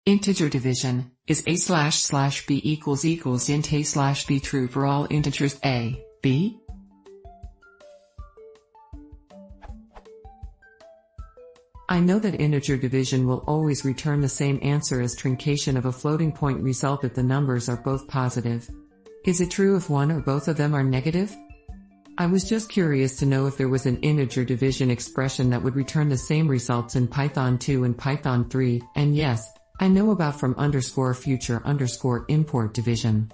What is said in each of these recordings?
Integer division is a/b equals int a/b true for all integers a, b? I know that integer division will always return the same answer as truncation of a floating point result if the numbers are both positive. Is it true if one or both of them are negative? I was just curious to know if there was an integer division expression that would return the same results in Python 2 and Python 3, and yes, I know about from _future_ import division.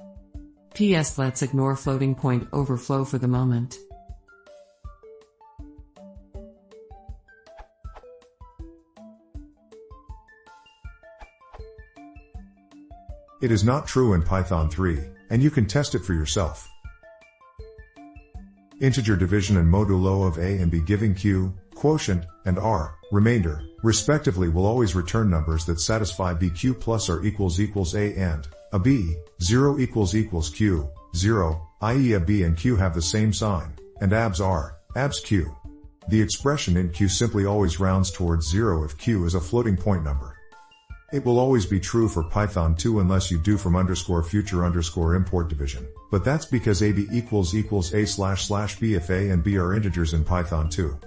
PS, let's ignore floating point overflow for the moment. It is not true in Python 3, and you can test it for yourself. Integer division and modulo of a and b giving q, quotient, and r, remainder, respectively will always return numbers that satisfy bq plus or equals a and a b, 0 equals q, 0, i.e. a b and q have the same sign, and abs r, abs q. The expression int q simply always rounds towards 0 if q is a floating point number. It will always be true for Python 2 unless you do from _future_ import division, but that's because ab equals a/b if a and b are integers in Python 2.